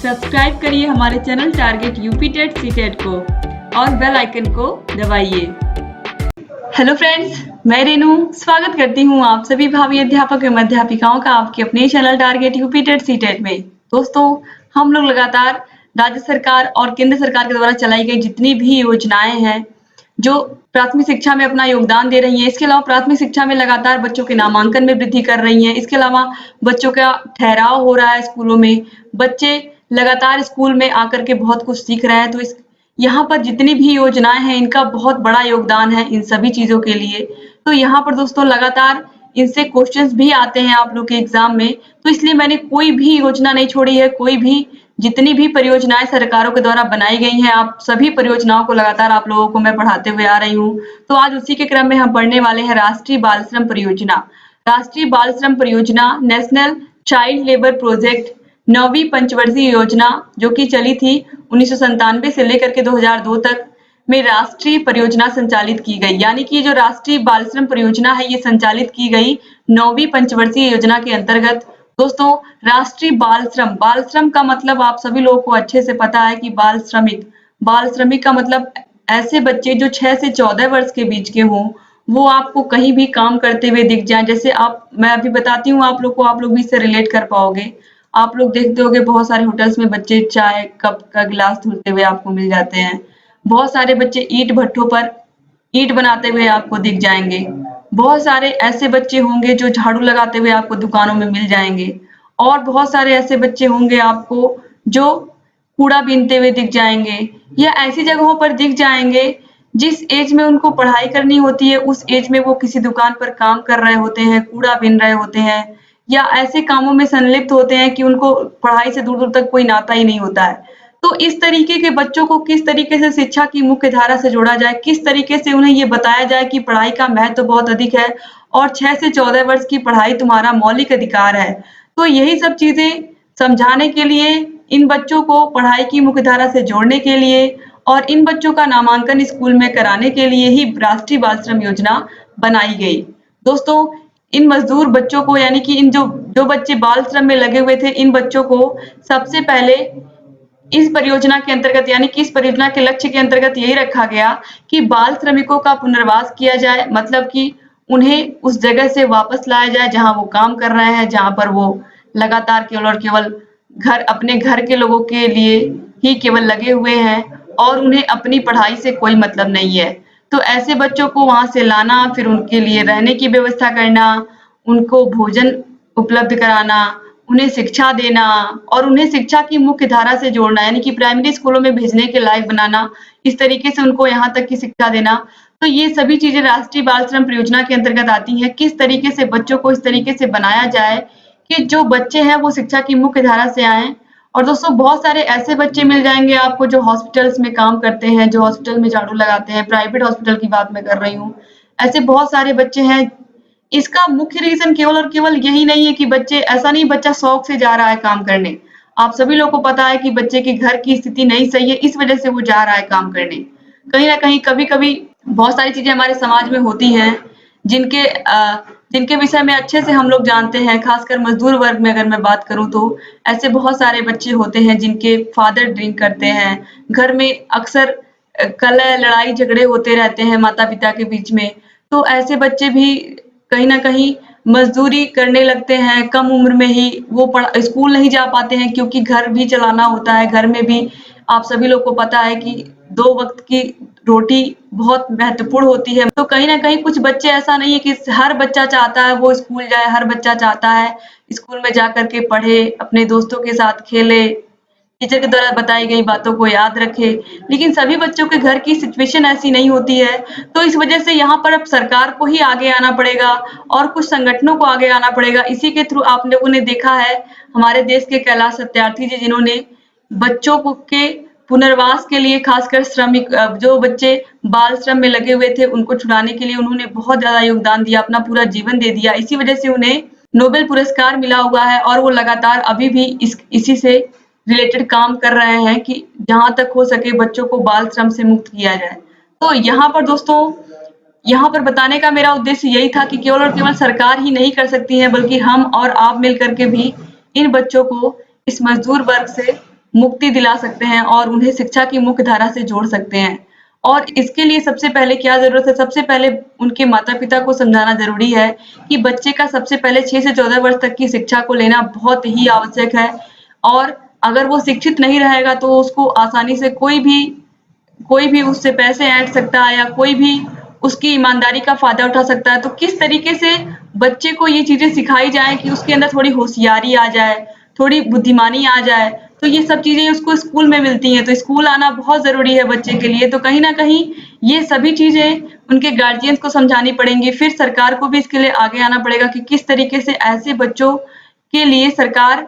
Subscribe करिए हमारे channel target UP TET CTET को और बेल आइकन को दबाइए। हेलो फ्रेंड्स, मैं रेनू स्वागत करती हूँ आप सभी भावी अध्यापक एवं अध्यापिकाओं का आपके अपने channel target UP TET CTET में। दोस्तों, हम लोग लगातार राज्य सरकार और केंद्र सरकार के द्वारा चलाई गई जितनी भी योजनाएं हैं जो प्राथमिक शिक्षा में अपना योगदान दे रही हैं, इसके अलावा प्राथमिक शिक्षा में लगातार बच्चों के नामांकन में वृद्धि कर रही हैं। इसके अलावा बच्चों का ठहराव हो रहा है स्कूलों में, बच्चे लगातार स्कूल में आकर के बहुत कुछ सीख रहे हैं। तो इस यहाँ पर जितनी भी योजनाएं हैं इनका बहुत बड़ा योगदान है इन सभी चीजों के लिए। तो यहाँ पर दोस्तों लगातार इनसे क्वेश्चंस भी आते हैं आप लोग के एग्जाम में, तो इसलिए मैंने कोई भी योजना नहीं छोड़ी है। कोई भी जितनी भी परियोजनाएं सरकारों के द्वारा बनाई गई हैं, आप सभी परियोजनाओं को लगातार आप लोगों को मैं पढ़ाते हुए आ रही हूँ। तो आज उसी के क्रम में हम पढ़ने वाले हैं राष्ट्रीय बाल श्रम परियोजना। राष्ट्रीय बाल श्रम परियोजना नेशनल चाइल्ड लेबर प्रोजेक्ट 9वीं पंचवर्षीय योजना जो कि चली थी 1997 से लेकर के 2002 तक में राष्ट्रीय परियोजना संचालित की गई। यानी कि जो राष्ट्रीय बाल श्रम परियोजना है ये संचालित की गई 9वीं पंचवर्षीय योजना के अंतर्गत। दोस्तों, राष्ट्रीय बाल श्रम का मतलब आप सभी लोगों को अच्छे से पता है कि बाल श्रमिक का मतलब ऐसे बच्चे जो 6 से 14 वर्ष के बीच के हों, वो आपको कहीं भी काम करते हुए दिख जाए। जैसे मैं अभी बताती हूँ आप लोग को, आप लोग भी इससे रिलेट कर पाओगे। आप लोग देखते होंगे बहुत सारे होटल्स में बच्चे चाय कप का गिलास धुलते हुए आपको मिल जाते हैं। बहुत सारे बच्चे ईंट भट्ठों पर ईंट बनाते हुए आपको दिख जाएंगे। बहुत सारे ऐसे बच्चे होंगे जो झाड़ू लगाते हुए आपको दुकानों में मिल जाएंगे, और बहुत सारे ऐसे बच्चे होंगे आपको जो कूड़ा बीनते हुए दिख जाएंगे, या ऐसी जगहों पर दिख जाएंगे जिस एज में उनको पढ़ाई करनी होती है उस एज में वो किसी दुकान पर काम कर रहे होते हैं, कूड़ा बीन रहे होते हैं, या ऐसे कामों में संलिप्त होते हैं कि उनको पढ़ाई से दूर दूर तक कोई नाता ही नहीं होता है। तो इस तरीके के बच्चों को किस तरीके से शिक्षा की मुख्य धारा से जोड़ा जाए, किस तरीके से उन्हें ये बताया जाए कि पढ़ाई का महत्व तो बहुत अधिक है और 6 से 14 वर्ष की पढ़ाई तुम्हारा मौलिक अधिकार है। तो यही सब चीजें समझाने के लिए, इन बच्चों को पढ़ाई की मुख्य धारा से जोड़ने के लिए और इन बच्चों का नामांकन स्कूल में कराने के लिए ही राष्ट्रीय बाल श्रम योजना बनाई गई। दोस्तों, इन मजदूर बच्चों को, यानी कि इन जो बच्चे बाल श्रम में लगे हुए थे, इन बच्चों को सबसे पहले इस परियोजना के अंतर्गत, यानी कि इस परियोजना के लक्ष्य के अंतर्गत यही रखा गया कि बाल श्रमिकों का पुनर्वास किया जाए। मतलब कि उन्हें उस जगह से वापस लाया जाए जहां वो काम कर रहे हैं, जहां पर वो लगातार केवल और केवल अपने घर के लोगों के लिए ही केवल लगे हुए हैं और उन्हें अपनी पढ़ाई से कोई मतलब नहीं है। तो ऐसे बच्चों को वहां से लाना, फिर उनके लिए रहने की व्यवस्था करना, उनको भोजन उपलब्ध कराना, उन्हें शिक्षा देना और उन्हें शिक्षा की मुख्य धारा से जोड़ना, यानी कि प्राइमरी स्कूलों में भेजने के लायक बनाना, इस तरीके से उनको यहाँ तक की शिक्षा देना। तो ये सभी चीजें राष्ट्रीय बाल श्रम परियोजना के अंतर्गत आती हैं। किस तरीके से बच्चों को इस तरीके से बनाया जाए कि जो बच्चे हैं वो शिक्षा की मुख्य धारा से आए। और दोस्तों, बहुत सारे ऐसे बच्चे मिल जाएंगे आपको जो हॉस्पिटल्स में काम करते हैं, जो हॉस्पिटल में झाड़ू लगाते हैं, प्राइवेट हॉस्पिटल की बात मैं कर रही हूँ। ऐसे बहुत सारे बच्चे हैं। इसका मुख्य रीजन केवल और केवल यही नहीं है कि ऐसा नहीं बच्चा शौक से जा रहा है काम करने। आप सभी लोगों को पता है कि बच्चे के घर की स्थिति नहीं सही है, इस वजह से वो जा रहा है काम करने। कहीं ना कहीं कभी कभी बहुत सारी चीजें हमारे समाज में होती हैं जिनके विषय में अच्छे से हम लोग जानते हैं। खासकर मजदूर वर्ग में अगर मैं बात करूं तो ऐसे बहुत सारे बच्चे होते हैं जिनके फादर ड्रिंक करते हैं। घर में अक्सर कलह लड़ाई झगड़े होते रहते हैं माता पिता के बीच में। तो ऐसे बच्चे भी कहीं ना कहीं मजदूरी करने लगते हैं। कम उम्र में ही वो स्कूल नहीं जा पाते हैं क्योंकि घर भी चलाना होता है। घर में भी आप सभी लोग को पता है कि 2 वक्त की रोटी बहुत महत्वपूर्ण होती है। तो कहीं ना कहीं कुछ बच्चे, ऐसा नहीं है कि हर बच्चा चाहता है वो स्कूल जाए, हर बच्चा चाहता है स्कूल में जा करके पढ़े, अपने दोस्तों के साथ खेले, टीचर के द्वारा बताई गई बातों को याद रखे। लेकिन सभी बच्चों के घर की सिचुएशन ऐसी नहीं होती है। तो इस वजह से यहाँ पर अब सरकार को ही आगे आना पड़ेगा और कुछ संगठनों को आगे आना पड़ेगा। इसी के थ्रू आप लोगों ने देखा है हमारे देश के कैलाश सत्यार्थी जी, जिन्होंने बच्चों के पुनर्वास के लिए, खासकर श्रमिक जो बच्चे बाल श्रम में लगे हुए थे उनको छुड़ाने के लिए उन्होंने बहुत ज्यादा योगदान दिया, अपना पूरा जीवन दे दिया। इसी वजह से उन्हें नोबेल पुरस्कार मिला हुआ है और वो लगातार अभी भी इसी से रिलेटेड काम कर रहे हैं कि जहां तक हो सके बच्चों को बाल श्रम से मुक्त किया जाए। तो यहाँ पर दोस्तों, यहाँ पर बताने का मेरा उद्देश्य यही था कि केवल और केवल सरकार ही नहीं कर सकती है, बल्कि हम और आप मिल करके भी इन बच्चों को, इस मजदूर वर्ग से मुक्ति दिला सकते हैं और उन्हें शिक्षा की मुख्य धारा से जोड़ सकते हैं। और इसके लिए सबसे पहले क्या ज़रूरत है, सबसे पहले उनके माता-पिता को समझाना ज़रूरी है कि बच्चे का सबसे पहले 6 से 14 वर्ष तक की शिक्षा को लेना बहुत ही आवश्यक है। और अगर वो शिक्षित नहीं रहेगा तो उसको आसानी से कोई भी उससे पैसे ऐंठ सकता है या कोई भी उसकी ईमानदारी का फ़ायदा उठा सकता है। तो किस तरीके से बच्चे को ये चीज़ें सिखाई जाएँ कि उसके अंदर थोड़ी होशियारी आ जाए, थोड़ी बुद्धिमानी आ जाए, तो ये सब चीज़ें उसको स्कूल में मिलती हैं। तो स्कूल आना बहुत ज़रूरी है बच्चे के लिए। तो कहीं न कहीं ये सभी चीज़ें उनके गार्जियंस को समझानी पड़ेंगी। फिर सरकार को भी इसके लिए आगे आना पड़ेगा कि किस तरीके से ऐसे बच्चों के लिए सरकार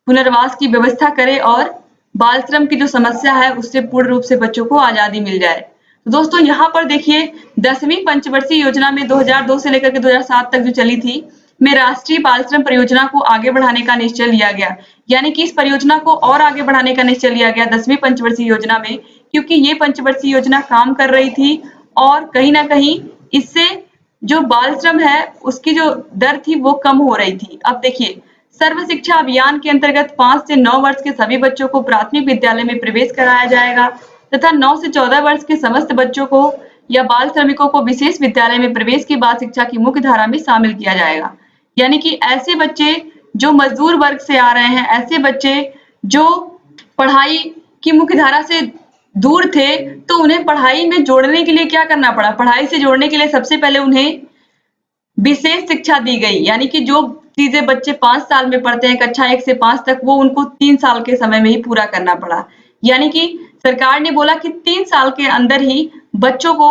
पुनर्वास की व्यवस्था करे और बाल श्रम की जो समस्या है उससे पूर्ण रूप से बच्चों को आज़ादी मिल जाए। तो दोस्तों यहाँ पर देखिए 10वीं पंचवर्षीय योजना में 2002 से लेकर के 2007 तक जो चली थी, में राष्ट्रीय बाल श्रम परियोजना को आगे बढ़ाने का निश्चय लिया गया। यानी कि इस परियोजना को और आगे बढ़ाने का निश्चय लिया गया 10वीं पंचवर्षीय योजना में, क्योंकि ये पंचवर्षीय योजना काम कर रही थी और कहीं न कहीं इससे जो बाल श्रम है उसकी जो दर थी वो कम हो रही थी। अब देखिए सर्व शिक्षा अभियान के अंतर्गत 5 से 9 वर्ष के सभी बच्चों को प्राथमिक विद्यालय में प्रवेश कराया जाएगा तथा 9 से 14 वर्ष के समस्त बच्चों को या बाल श्रमिकों को विशेष विद्यालय में प्रवेश के बाद शिक्षा की मुख्य धारा में शामिल किया जाएगा। यानी कि ऐसे बच्चे जो मजदूर वर्ग से आ रहे हैं, ऐसे बच्चे जो पढ़ाई की मुख्य धारा से दूर थे, तो उन्हें पढ़ाई में जोड़ने के लिए क्या करना पड़ा? पढ़ाई से जोड़ने के लिए सबसे पहले उन्हें विशेष शिक्षा दी गई। यानी कि जो चीजें बच्चे 5 साल में पढ़ते हैं कक्षा 1 से 5 तक, वो उनको 3 साल के समय में ही पूरा करना पड़ा। यानी कि सरकार ने बोला कि 3 साल के अंदर ही बच्चों को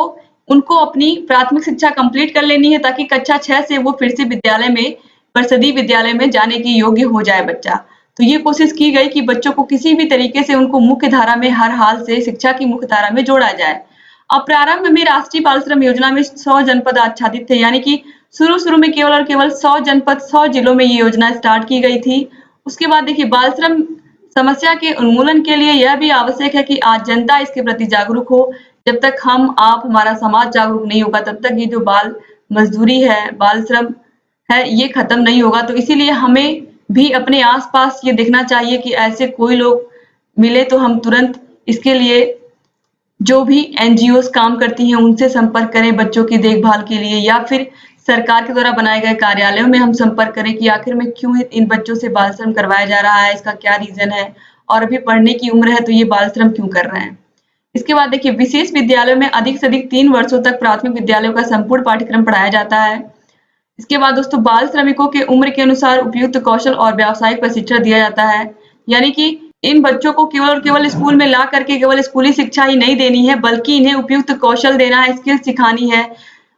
उनको अपनी प्राथमिक शिक्षा कंप्लीट कर लेनी है ताकि कक्षा 6 से वो फिर से विद्यालय में परिषदीय विद्यालय में जाने के योग्य हो जाए बच्चा। तो ये कोशिश की गई कि बच्चों को किसी भी तरीके से उनको मुख्य धारा में हर हाल से शिक्षा की मुख्य धारा में जोड़ा जाए। अब प्रारंभ में राष्ट्रीय बाल श्रम योजना में 100 जनपद आच्छादित थे। यानी कि शुरू में केवल और केवल 100 जनपद 100 जिलों में ये योजना स्टार्ट की गई थी। उसके बाद देखिए बाल श्रम समस्या के उन्मूलन के लिए यह भी आवश्यक है कि आज जनता इसके प्रति जागरूक हो। जब तक हम, आप, हमारा समाज जागरूक नहीं होगा तब तक ये जो बाल मजदूरी है, बाल श्रम है, ये खत्म नहीं होगा। तो इसीलिए हमें भी अपने आसपास ये देखना चाहिए कि ऐसे कोई लोग मिले तो हम तुरंत इसके लिए जो भी एनजीओज काम करती हैं उनसे संपर्क करें बच्चों की देखभाल के लिए, या फिर सरकार के द्वारा बनाए गए कार्यालयों में हम संपर्क करें कि आखिर में क्यों इन बच्चों से बाल श्रम करवाया जा रहा है, इसका क्या रीजन है और अभी पढ़ने की उम्र है तो ये बाल श्रम क्यों कर रहे हैं। इसके बाद देखिए विशेष विद्यालयों में अधिक से अधिक 3 वर्षों तक प्राथमिक विद्यालयों का संपूर्ण पाठ्यक्रम पढ़ाया जाता है। इसके बाद दोस्तों बाल श्रमिकों के उम्र के अनुसार उपयुक्त कौशल और व्यावसायिक प्रशिक्षण दिया जाता है। यानी कि इन बच्चों को केवल और केवल स्कूल में ला करके केवल स्कूली शिक्षा ही नहीं देनी है, बल्कि इन्हें उपयुक्त कौशल देना है, स्किल सिखानी है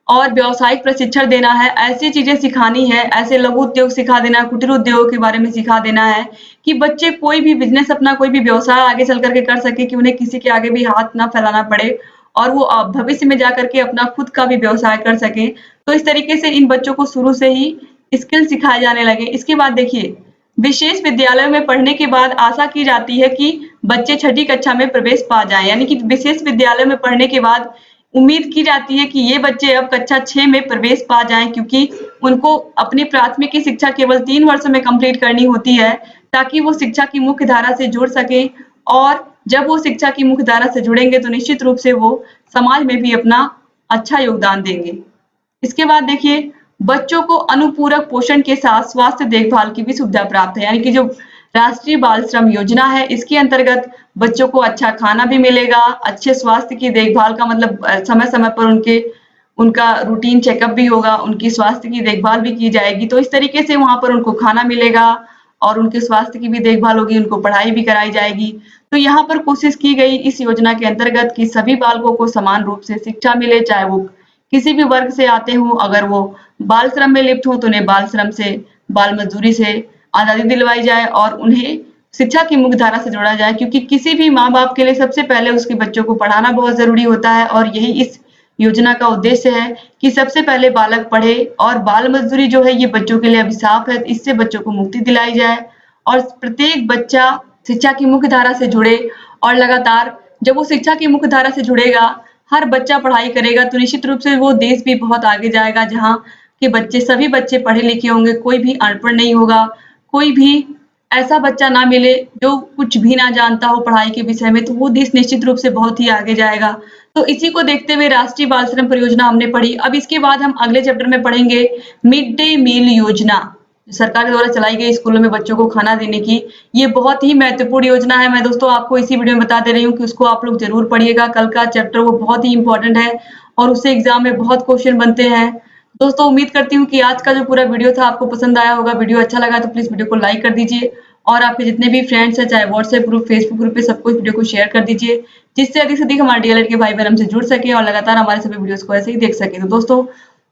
और व्यावसायिक प्रशिक्षण देना है। ऐसी चीजें सिखानी है, ऐसे लघु उद्योग सिखा देना, कुटीर उद्योग के बारे में सिखा देना है कि बच्चे कोई भी बिजनेस, अपना कोई भी व्यवसाय आगे चल करके कर सके, कि उन्हें किसी के आगे भी हाथ ना फैलाना पड़े और वो भविष्य में जा करके अपना खुद का भी व्यवसाय कर सके। तो इस तरीके से इन बच्चों को शुरू से ही स्किल सिखाए जाने लगे। इसके बाद देखिए विशेष विद्यालयों में पढ़ने के बाद आशा की जाती है कि बच्चे 6ठी कक्षा में प्रवेश पा जाएं। यानी कि विशेष विद्यालय में पढ़ने के बाद उम्मीद की जाती है कि ये बच्चे अब कक्षा 6 में प्रवेश पा जाएं, क्योंकि उनको अपनी प्राथमिक की शिक्षा केवल 3 वर्षों में कंप्लीट करनी होती है ताकि वो शिक्षा की मुख्य धारा से जुड़ सके। और जब वो शिक्षा की मुख्य धारा से जुड़ेंगे तो निश्चित रूप से वो समाज में भी अपना अच्छा योगदान देंगे। इसके बाद देखिए बच्चों को अनुपूरक पोषण के साथ स्वास्थ्य देखभाल की भी सुविधा प्राप्त है। यानी कि जो राष्ट्रीय बाल श्रम योजना है इसके अंतर्गत बच्चों को अच्छा खाना भी मिलेगा, अच्छे स्वास्थ्य की देखभाल का मतलब समय समय पर उनका रूटीन चेकअप भी होगा, उनकी स्वास्थ्य की देखभाल भी की जाएगी। तो इस तरीके से वहां पर उनको खाना मिलेगा और उनके स्वास्थ्य की भी देखभाल होगी, उनको पढ़ाई भी कराई जाएगी। तो यहाँ पर कोशिश की गई इस योजना के अंतर्गत कि सभी बालकों को समान रूप से शिक्षा मिले, चाहे वो किसी भी वर्ग से आते हों। अगर वो बाल श्रम में लिप्त हो तो उन्हें बाल श्रम से, बाल मजदूरी से आजादी दिलवाई जाए और उन्हें शिक्षा की मुख्य धारा से जोड़ा जाए, क्योंकि किसी भी माँ बाप के लिए सबसे पहले उसके बच्चों को पढ़ाना बहुत जरूरी होता है। और यही इस योजना का उद्देश्य है कि सबसे पहले बालक पढ़े और बाल मजदूरी जो है ये बच्चों के लिए अभिशाप है, इससे बच्चों को मुक्ति दिलाई जाए और प्रत्येक बच्चा शिक्षा की मुख्य धारा से जुड़े। और लगातार जब वो शिक्षा की मुख्य धारा से जुड़ेगा, हर बच्चा पढ़ाई करेगा तो निश्चित रूप से वो देश भी बहुत आगे जाएगा, जहाँ के बच्चे, सभी बच्चे पढ़े लिखे होंगे, कोई भी अनपढ़ नहीं होगा, कोई भी ऐसा बच्चा ना मिले जो कुछ भी ना जानता हो पढ़ाई के विषय में, तो वो देश निश्चित रूप से बहुत ही आगे जाएगा। तो इसी को देखते हुए राष्ट्रीय बाल श्रम परियोजना हमने पढ़ी। अब इसके बाद हम अगले चैप्टर में पढ़ेंगे मिड डे मील योजना। सरकार द्वारा चलाई गई स्कूलों में बच्चों को खाना देने की, ये बहुत ही महत्वपूर्ण योजना है। मैं दोस्तों आपको इसी वीडियो में बता दे रही हूँ कि उसको आप लोग जरूर पढ़िएगा। कल का चैप्टर वो बहुत ही इंपॉर्टेंट है और उससे एग्जाम में बहुत क्वेश्चन बनते हैं। दोस्तों उम्मीद करती हूँ कि आज का जो पूरा वीडियो था आपको पसंद आया होगा। वीडियो अच्छा लगा तो प्लीज वीडियो को लाइक कर दीजिए और आपके जितने भी फ्रेंड्स हैं, चाहे व्हाट्सएप ग्रुप, फेसबुक ग्रुप पे, सबको इस वीडियो को शेयर कर दीजिए, जिससे अधिक से अधिक हमारे डीएलएड के भाई बहन हमसे जुड़ सके और लगातार हमारे सभी वीडियोस को ऐसे ही देख सके। तो दोस्तों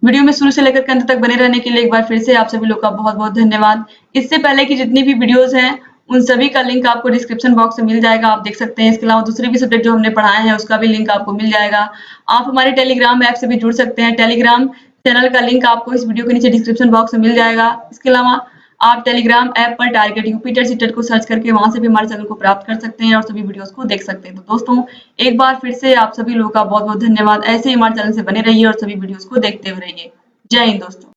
वीडियो में शुरू से लेकर के अंत तक बने रहने के लिए एक बार फिर से आप सभी लोग का बहुत बहुत धन्यवाद। इससे पहले की जितनी भी वीडियोस हैं उन सभी का लिंक आपको डिस्क्रिप्शन बॉक्स में मिल जाएगा, आप देख सकते हैं। इसके अलावा दूसरे भी सब्जेक्ट जो हमने पढ़ाए हैं उसका भी लिंक आपको मिल जाएगा। आप हमारे टेलीग्राम ऐप से भी जुड़ सकते हैं। टेलीग्राम चैनल का लिंक आपको इस वीडियो के नीचे डिस्क्रिप्शन बॉक्स में मिल जाएगा। इसके अलावा आप टेलीग्राम ऐप पर टारगेट यूपी टेट सीटेट को सर्च करके वहां से भी हमारे चैनल को प्राप्त कर सकते हैं और सभी वीडियोस को देख सकते हैं। तो दोस्तों एक बार फिर से आप सभी लोगों का बहुत बहुत धन्यवाद। ऐसे ही हमारे चैनल से बने रहिए और सभी वीडियोस को देखते हुए रहिए। जय हिंद दोस्तों।